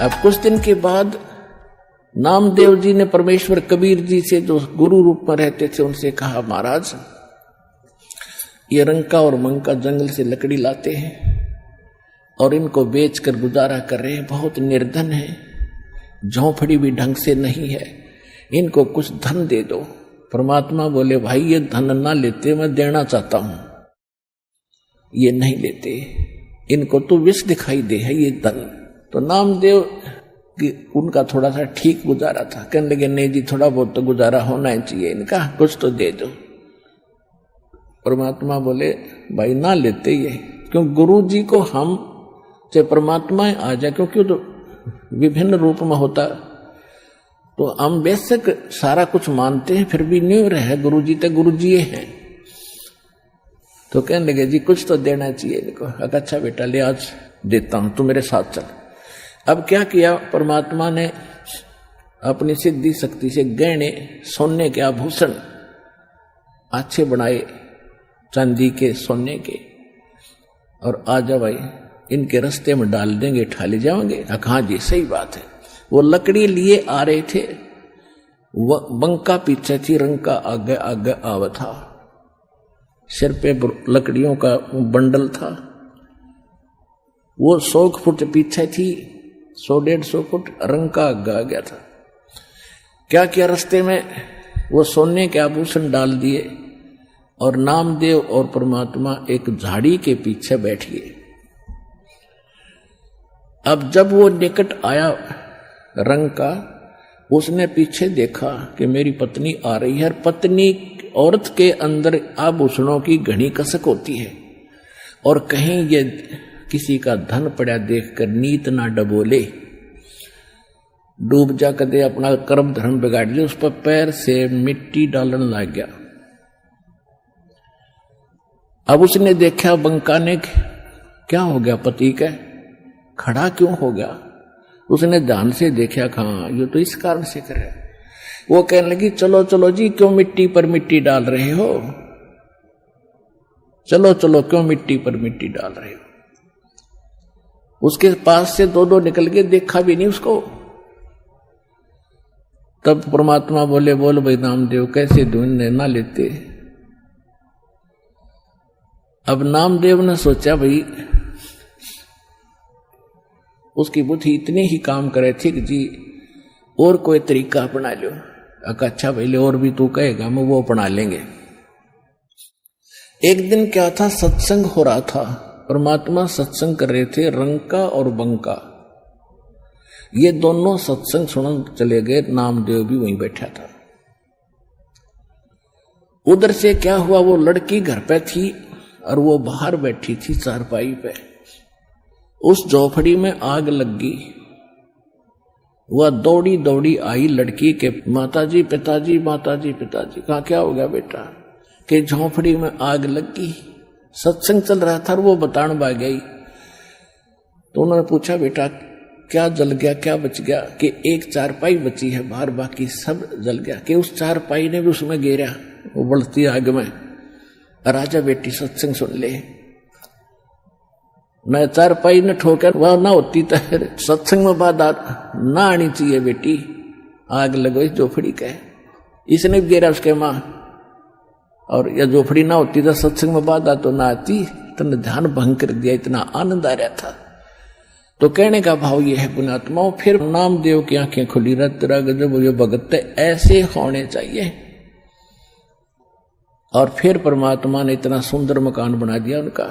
अब कुछ दिन के बाद नामदेव जी ने परमेश्वर कबीर जी से, जो गुरु रूप में रहते थे, उनसे कहा, महाराज ये रंका और मंका जंगल से लकड़ी लाते हैं और इनको बेचकर गुजारा कर रहे हैं, बहुत निर्धन है, झोंपड़ी भी ढंग से नहीं है, इनको कुछ धन दे दो। परमात्मा बोले, भाई ये धन ना लेते, मैं देना चाहता हूं। ये नहीं लेते, इनको तो विष दिखाई दे है ये धन। तो नामदेव कि उनका थोड़ा सा ठीक गुजारा था, कहने लगे, नहीं जी थोड़ा बहुत तो गुजारा होना चाहिए इनका, कुछ तो दे दो। परमात्मा बोले, भाई ना लेते ये, क्यों गुरु जी को हम चाहे परमात्मा आ जाए, क्योंकि तो विभिन्न रूप में होता, तो हम बेशक सारा कुछ मानते हैं, फिर भी नहीं रहे गुरु जी तो गुरु जी हैं। तो कहने लगे, जी कुछ तो देना चाहिए इनको। अच्छा बेटा ले, आज देता हूं, तू मेरे साथ चल। अब क्या किया परमात्मा ने, अपनी सिद्धि शक्ति से गहने, सोने के आभूषण अच्छे बनाए, चांदी के, सोने के, और आ जा भाई इनके रास्ते में डाल देंगे, ठाले जाओगे। हाँ जी सही बात है। वो लकड़ी लिए आ रहे थे, बंका पीछे थी, रंका आगे आगे आवा था, सिर पे लकड़ियों का बंडल था। वो 100 फुट पीछे थी, 100-150 फुट, रंका आगे आ गया था। क्या किया रास्ते में, वो सोने के आभूषण डाल दिए और नामदेव और परमात्मा एक झाड़ी के पीछे बैठ गए। अब जब वो निकट आया रंग का, उसने पीछे देखा कि मेरी पत्नी आ रही है। पत्नी औरत के अंदर आभूषणों की घनी कसक होती है, और कहीं ये किसी का धन पड़ा देखकर नीत ना डबोले, डूब जा कदे अपना कर्म धर्म बिगाड़ लिया। उस पर पैर से मिट्टी डालने लग गया। अब उसने देखा बंका ने, क्या हो गया पति का, खड़ा क्यों हो गया। उसने ध्यान से देखा, हाँ ये तो इस कारण से कर रहा है। वो कहने लगी, चलो चलो जी, क्यों मिट्टी पर मिट्टी डाल रहे हो, चलो चलो क्यों मिट्टी पर मिट्टी डाल रहे हो। उसके पास से दो निकल गए, देखा भी नहीं उसको। तब परमात्मा बोले, बोल भाई नामदेव कैसे ढूंढने ना लेते। अब नामदेव ने सोचा, भाई उसकी बुद्धि इतनी ही काम करे थी कि जी और कोई तरीका अपना लो। अच्छा भाई और भी तू कहेगा, मैं वो अपना लेंगे। एक दिन क्या था, सत्संग हो रहा था, परमात्मा सत्संग कर रहे थे, रंका और बंका, ये दोनों सत्संग सुन चले गए। नामदेव भी वहीं बैठा था। उधर से क्या हुआ, वो लड़की घर पे थी और वो बाहर बैठी थी चारपाई पे। उस झोपड़ी में आग लग गई। वह दौड़ी दौड़ी आई लड़की के, माताजी पिताजी, माताजी पिताजी। कहा क्या हो गया बेटा, कि झोपड़ी में आग लग गई। सत्संग चल रहा था और वो बताने भाग गई। तो उन्होंने पूछा, बेटा क्या जल गया, क्या बच गया। कि एक चारपाई बची है बाहर, बाकी सब जल गया। कि उस चारपाई ने भी उसमें गिरा, वो बढ़ती आग में। राजा बेटी सत्संग सुन ले, न चारपाई न ठोकर, वह ना होती तो सत्संग में बात ना आनी चाहिए बेटी। आग लगो इस झोपड़ी का, इसने भी गिरा उसके माँ। और यह झोपड़ी ना होती तो सत्संग में बात तो ना आती। तुमने ध्यान भंग कर दिया, इतना आनंद आ रहा था। तो कहने का भाव ये है पुण्यात्माओं, फिर नामदेव की आंखें खुली, तेरा गजब ये भगत ऐसे होने चाहिए। और फिर परमात्मा ने इतना सुंदर मकान बना दिया उनका।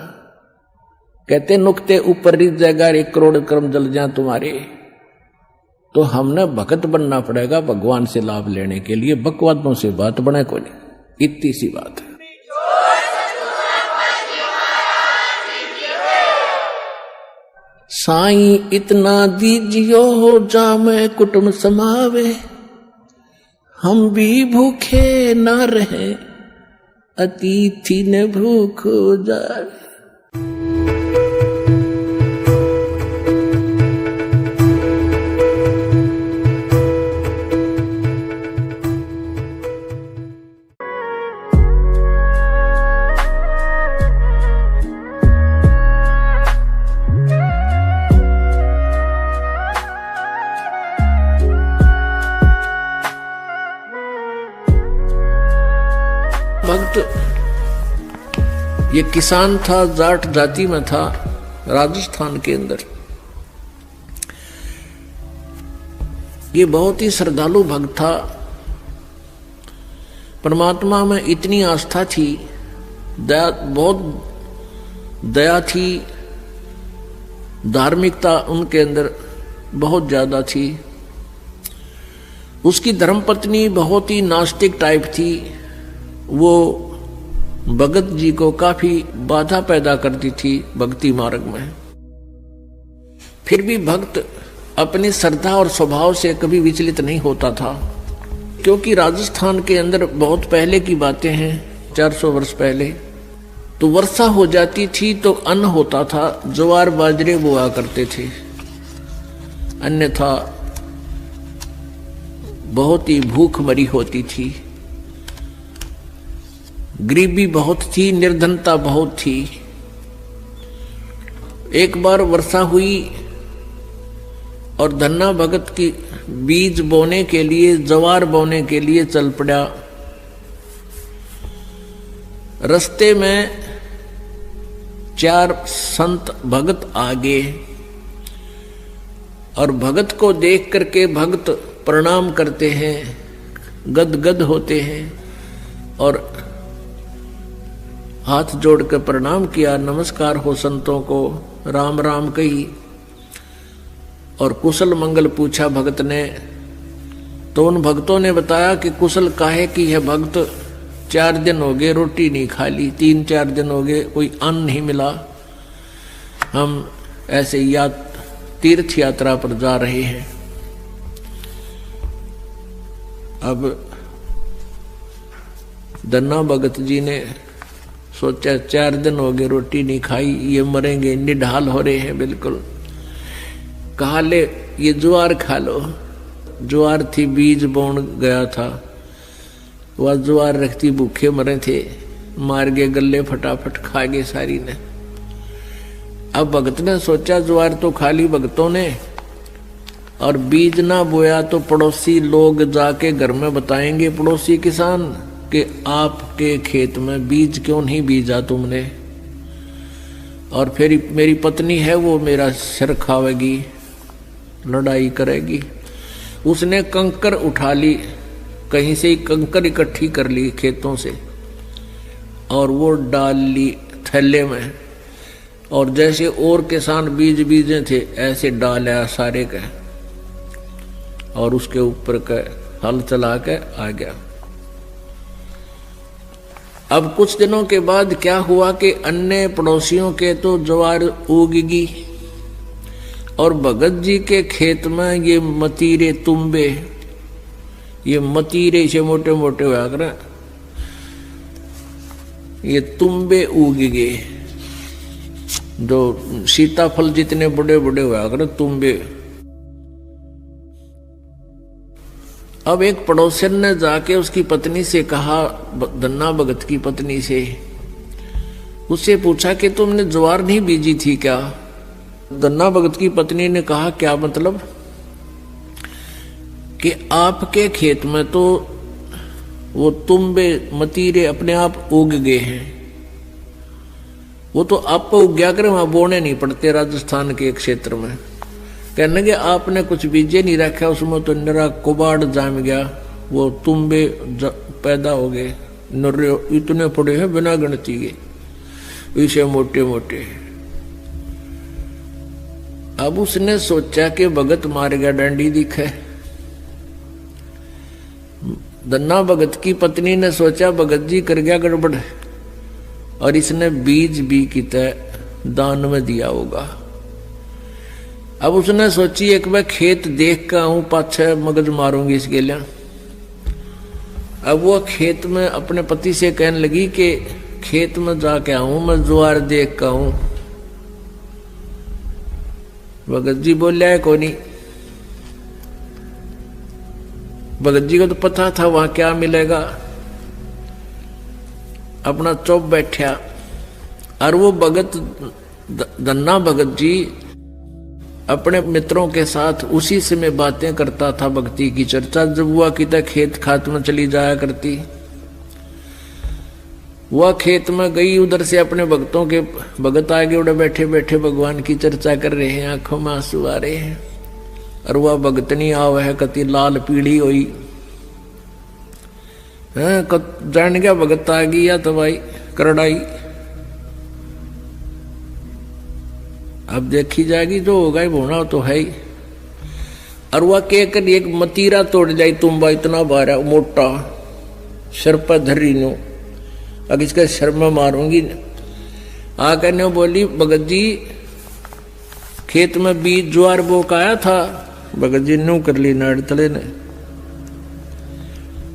कहते नुक्ते ऊपर रिज जाएगा, 1 करोड़ कर्म जल जाए तुम्हारे। तो हमने भगत बनना पड़ेगा भगवान से लाभ लेने के लिए। बकवादों से बात बने को नहीं, इतनी सी बात है। साईं इतना दीजियो जामे कुटुंब समावे, हम भी भूखे ना रहे, अतिथि न भूख हो जावे। ये किसान था, जाट जाति में था, राजस्थान के अंदर। ये बहुत ही श्रद्धालु भक्त था, परमात्मा में इतनी आस्था थी, दया, बहुत दया थी, धार्मिकता उनके अंदर बहुत ज्यादा थी। उसकी धर्मपत्नी बहुत ही नास्तिक टाइप थी, वो भगत जी को काफी बाधा पैदा करती थी भक्ति मार्ग में। फिर भी भक्त अपनी श्रद्धा और स्वभाव से कभी विचलित नहीं होता था, क्योंकि राजस्थान के अंदर बहुत पहले की बातें हैं, 400 वर्ष पहले, तो वर्षा हो जाती थी तो अन्न होता था, ज्वार बाजरे बोआ करते थे, अन्यथा बहुत ही भूख मरी होती थी, गरीबी बहुत थी, निर्धनता बहुत थी। एक बार वर्षा हुई और धन्ना भगत की बीज बोने के लिए, ज्वार बोने के लिए चल पड़ा। रास्ते में 4 संत भगत आगे, और भगत को देख करके भगत प्रणाम करते हैं, गदगद होते हैं, और हाथ जोड़कर प्रणाम किया, नमस्कार हो संतों को, राम राम कही और कुशल मंगल पूछा भगत ने। तो उन भक्तों ने बताया कि कुशल काहे की है भगत, 4 दिन हो गए रोटी नहीं खा ली, 3-4 दिन हो गए कोई अन्न नहीं मिला, हम ऐसे तीर्थ यात्रा पर जा रहे हैं। अब धन्ना भगत जी ने सोचा 4 दिन हो गए रोटी नहीं खाई, ये मरेंगे, निढाल हो रहे हैं बिल्कुल। कहा ले ये ज्वार खा लो। ज्वार थी, बीज बोन गया था, वह ज्वार रखती, भूखे मरे थे, मार गए गले, फटाफट खा गए सारी ने। अब भगत ने सोचा ज्वार तो खा ली भगतों ने, और बीज ना बोया तो पड़ोसी लोग जाके घर में बताएंगे, पड़ोसी किसान, कि आपके खेत में बीज क्यों नहीं बीजा तुमने, और फिर मेरी पत्नी है वो मेरा सिर खावेगी, लड़ाई करेगी। उसने कंकर उठा ली, कहीं से ही कंकर इकट्ठी कर ली खेतों से, और वो डाल ली थैले में, और जैसे और किसान बीज बीजे थे ऐसे डाला सारे के, और उसके ऊपर का हल चला के आ गया। अब कुछ दिनों के बाद क्या हुआ कि अन्य पड़ोसियों के तो ज्वार उगगी, और भगत जी के खेत में ये मतीरे तुम्बे, ये मतीरे से मोटे मोटे हुआ कर, ये तुम्बे उग गए, जो सीताफल जितने बड़े बड़े हुआ कर तुम्बे। अब एक पड़ोसन ने जाके उसकी पत्नी से कहा, धन्ना भगत की पत्नी से, उससे पूछा कि तुमने ज्वार नहीं बीजी थी क्या? धन्ना भगत की पत्नी ने कहा, क्या मतलब? कि आपके खेत में तो वो तुम्बे मतीरे अपने आप उग गए हैं, वो तो आप उग गया करे, वहां बोने नहीं पड़ते राजस्थान के क्षेत्र में। कहने के आपने कुछ बीजे नहीं रखा, उसमें तो निरा कुबाड़ जाम गया, वो तुम्बे पैदा हो गए, इतने पड़े हैं बिना गिनती के, इसे मोटे मोटे। अब उसने सोचा कि भगत मार गया डंडी दिखे। धन्ना भगत की पत्नी ने सोचा भगत जी कर गया गड़बड़, और इसने बीज भी की तरह दान में दिया होगा। अब उसने सोची एक मैं खेत देख कर आऊं, पाछे मगज मारूंगी इसके लिए। अब वो खेत में अपने पति से कहने लगी कि खेत में जाके आऊं, मैं ज्वार देख कर आऊं। भगत जी बोलिया है को नहीं, भगत जी को तो पता था वहां क्या मिलेगा, अपना चुप बैठा। और वो भगत धन्ना भगत जी अपने मित्रों के साथ उसी समय बातें करता था, भक्ति की चर्चा जब हुआ कि तक खेत खात में चली जाया करती। वह खेत में गई, उधर से अपने भक्तों के भगत आगे उड़े बैठे बैठे भगवान की चर्चा कर रहे हैं, आंखों में आंसू आ रहे हैं। और वह भगतनी आव है कति लाल पीढ़ी हुई है, जान गया भगत आ गई या तो भाई करड़ाई। अब देखी जाएगी, जो होगा ही होना तो है ही। और वह कहकर एक मतीरा तोड़ जाई, तुम्बा इतना बारा मोटा सर पर धरी नो, अब इसका सर में मारूंगी। आकर ने बोली भगत जी खेत में बीज ज्वार बोक आया था। भगत जी नो कर ली नाड़ तले ने,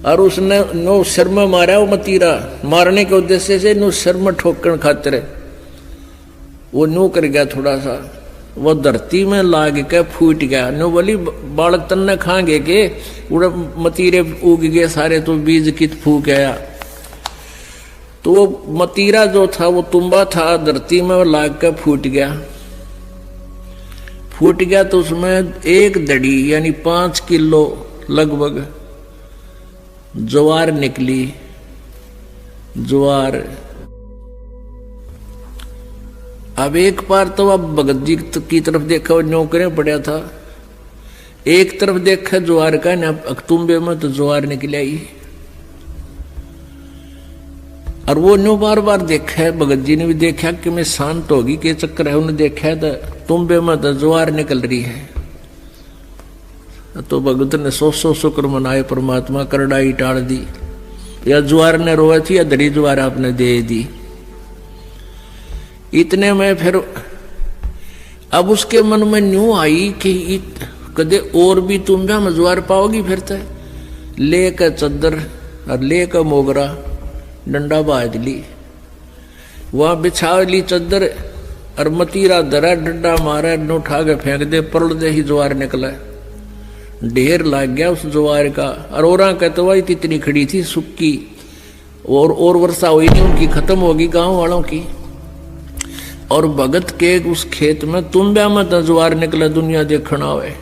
और उसने नो सर में मारा। वो मतीरा मारने के उद्देश्य से नो सर में ठोकन खातिर वो नो कर गया थोड़ा सा, वो धरती में लाग के फूट गया। नो बोली बालक तन्ने खाएंगे के उड़े मतीरे उग गए सारे, तो बीज कित फूक आया। तो वो मतीरा जो था वो तुम्बा था, धरती में लाग के फूट गया। फूट गया तो उसमें एक दड़ी यानी 5 किलो लगभग ज्वार निकली। ज्वार अब एक बार तो अब भगत जी की तरफ देखा, वो नौकरे पड़ा था, एक तरफ देखा ज्वार का ना अक्तुम्बे में, तो ज्वार निकल आई। और वो न्यू बार बार देखा है, भगत जी ने भी देखा कि मैं शांत होगी के चक्कर है, उन्हें देखा तो तुम्बे में तो ज्वार निकल रही है। तो भगत ने 100 शुक्र मनाए, परमात्मा करड़ाई टाल दी, या ज्वार ने रोए थी या दड़ी ज्वार आपने दे दी। इतने में फिर अब उसके मन में न्यू आई कि कदे और भी तुम भी मजवार पाओगी। फिर तो लेकर चद्दर और लेकर मोगरा डंडा बाज ली, वहां बिछा ली चद्दर और मतीरा धरा, डंडा मारा, उठा के फेंक दे, परल दे ही ज्वार निकला। ढेर लाग गया उस ज्वार का। और औरा कहते हुआ इतनी खड़ी थी सुक्की, और वर्षा हुई नहीं, उनकी खत्म होगी गांव वालों की। और भगत के उस खेत में तुम्बा में ज्वार निकला, दुनिया देखना हुए।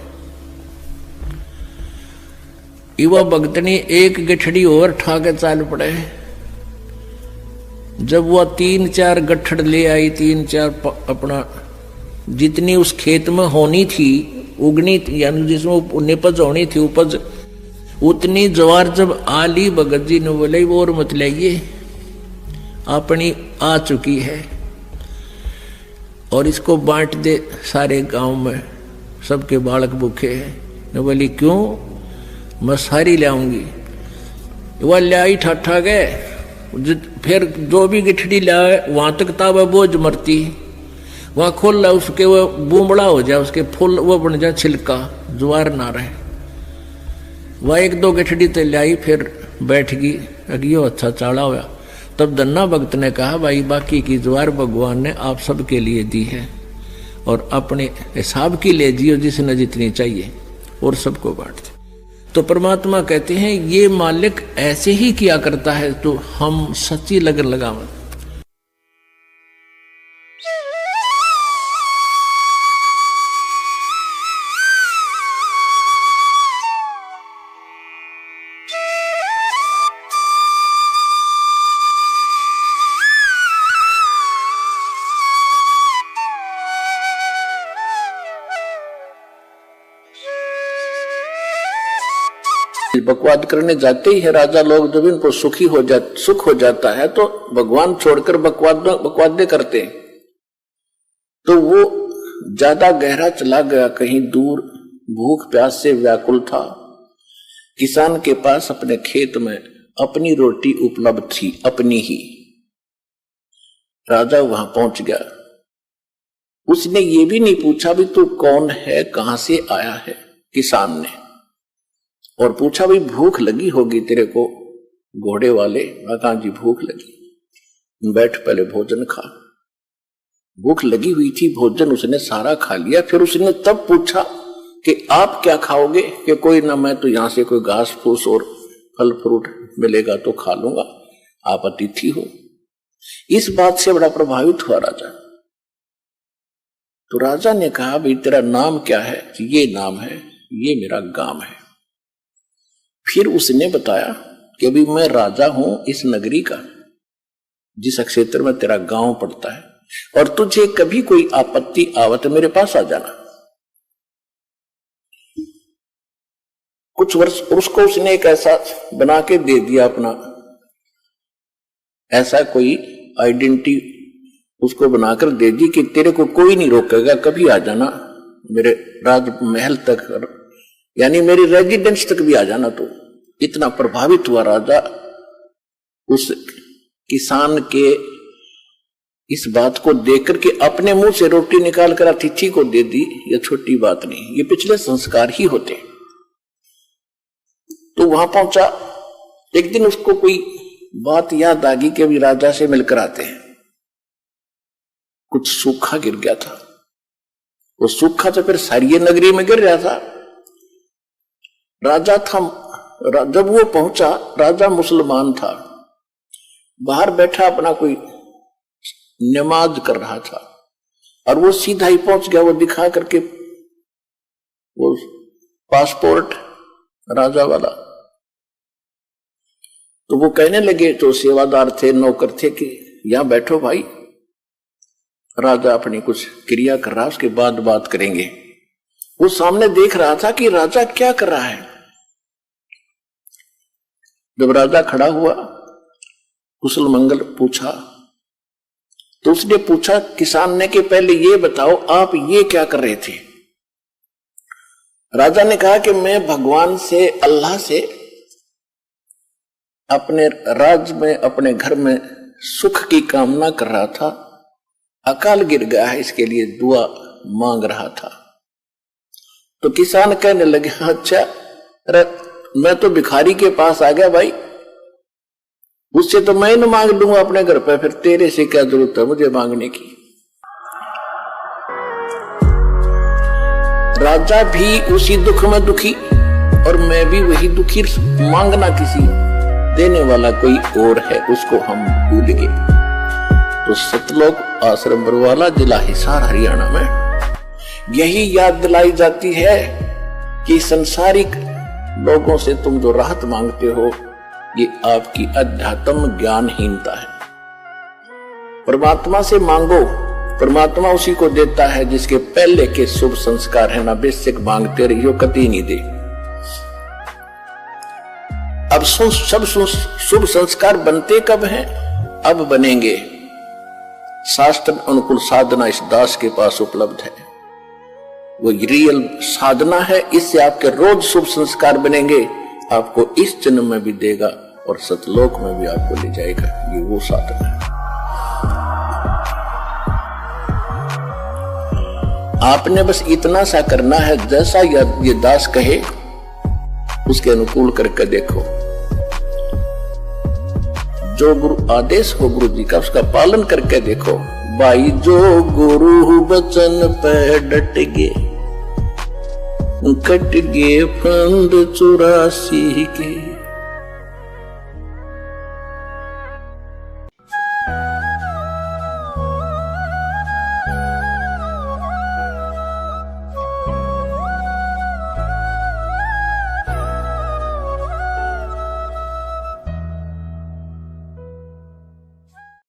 युवा भगतनी एक गठड़ी और ठा के चाल पड़े। जब वह 3-4 गठड़ ले आई, 3-4 अपना जितनी उस खेत में होनी थी उगनी थी, यानी जिसमें निपज होनी थी उपज, उतनी ज्वार जब आली, भगत जी ने बोले वो और मत लाइए, अपनी आ चुकी है और इसको बांट दे सारे गांव में, सबके बालक भूखे हैं। ने बोली क्यों, मैं सारी लाऊंगी। वह लाई ठाठा गए, फिर जो भी गिठड़ी लाए वहां तक ताबा बोझ मरती, वहां खोल ला उसके वो बूमड़ा हो जाए, उसके फूल वो बन जाए छिलका, ज्वार ना रहे। वह 1-2 गिठड़ी तो लाई, फिर बैठ गई, अगियो अच्छा चाड़ा हुआ। तब धन्ना भक्त ने कहा भाई बाकी की ज्वार भगवान ने आप सबके लिए दी है, और अपने हिसाब की ले जियो जिसने जितनी चाहिए, और सबको बांट दे। तो परमात्मा कहते हैं ये मालिक ऐसे ही किया करता है, तो हम सच्ची लगन लगावें। बकवाद करने जाते ही है राजा लोग, जब इनको सुख हो जाता है तो भगवान छोड़कर बकवादे करते हैं। तो वो ज्यादा गहरा चला गया, कहीं दूर भूख प्यास से व्याकुल था। किसान के पास अपने खेत में अपनी रोटी उपलब्ध थी, अपनी ही। राजा वहां पहुंच गया, उसने ये भी नहीं पूछा भी तू कौन है, कहां से आया है, किसान ने, और पूछा भाई भूख लगी होगी तेरे को घोड़े वाले। कहा जी भूख लगी, बैठ पहले भोजन खा। भूख लगी हुई थी, भोजन उसने सारा खा लिया। फिर उसने तब पूछा कि आप क्या खाओगे, कि कोई ना, मैं तो यहां से कोई घास फूस और फल फ्रूट मिलेगा तो खा लूंगा, आप अतिथि हो। इस बात से बड़ा प्रभावित हुआ राजा। तो राजा ने कहा भाई तेरा नाम क्या है, ये नाम है, ये मेरा गांव है। फिर उसने बताया कि अभी मैं राजा हूं इस नगरी का, जिस क्षेत्र में तेरा गांव पड़ता है, और तुझे कभी कोई आपत्ति आवत मेरे पास आ जाना। कुछ वर्ष उसको उसने एक ऐसा बना के दे दिया अपना, ऐसा कोई आइडेंटिटी उसको बनाकर दे दी कि तेरे को कोई नहीं रोकेगा, कभी आ जाना मेरे राजमहल तक, यानी मेरी रेजिडेंस तक भी आ जाना। तो इतना प्रभावित हुआ राजा उस किसान के इस बात को देखकर के अपने मुंह से रोटी निकाल कर अतिथि को दे दी। यह छोटी बात नहीं, ये पिछले संस्कार ही होते। तो वहां पहुंचा, एक दिन उसको कोई बात याद आ गई कि अभी राजा से मिलकर आते हैं। कुछ सूखा गिर गया था, वो सूखा तो फिर सारी नगरी में गिर रहा था। राजा था, जब वो पहुंचा, राजा मुसलमान था, बाहर बैठा अपना कोई नमाज कर रहा था, और वो सीधा ही पहुंच गया। वो दिखा करके वो पासपोर्ट राजा वाला, तो वो कहने लगे, तो सेवादार थे, नौकर थे, कि यहां बैठो भाई, राजा अपनी कुछ क्रिया कर रहा, उसके बाद बात करेंगे। वो सामने देख रहा था कि राजा क्या कर रहा है। जब राजा खड़ा हुआ, कुशल मंगल पूछा, तो उसने पूछा किसान ने कि पहले ये बताओ आप ये क्या कर रहे थे। राजा ने कहा कि मैं भगवान से, अल्लाह से अपने राज्य में, अपने घर में सुख की कामना कर रहा था। अकाल गिर गया है, इसके लिए दुआ मांग रहा था। तो किसान कहने लगे, अच्छा मैं तो भिखारी के पास आ गया भाई, उससे तो मैं न मांग लूंगा अपने घर पे, फिर तेरे से क्या जरूरत है मुझे मांगने की। राजा भी उसी दुख में दुखी, और मैं भी वही दुखी। मांगना किसी, देने वाला कोई और है, उसको हम भूल गए। तो सतलोक आश्रम बरवाला, जिला हिसार, हरियाणा में यही याद दिलाई जाती है कि संसारिक लोगों से तुम जो राहत मांगते हो, ये आपकी अध्यात्म ज्ञानहीनता है। परमात्मा से मांगो, परमात्मा उसी को देता है जिसके पहले के शुभ संस्कार है ना। बेशक मांगते रहियो, कति नहीं दे। अब सब शुभ संस्कार बनते कब हैं? अब बनेंगे। शास्त्र अनुकूल साधना इस दास के पास उपलब्ध है, वो रियल साधना है। इससे आपके रोज शुभ संस्कार बनेंगे, आपको इस जन्म में भी देगा और सतलोक में भी आपको ले जाएगा। ये वो साधना है। आपने बस इतना सा करना है, जैसा ये दास कहे उसके अनुकूल करके देखो। जो गुरु आदेश हो गुरु जी का, उसका पालन करके देखो। भाई जो गुरु वचन पे डट गे, कट गे फंद 84 के।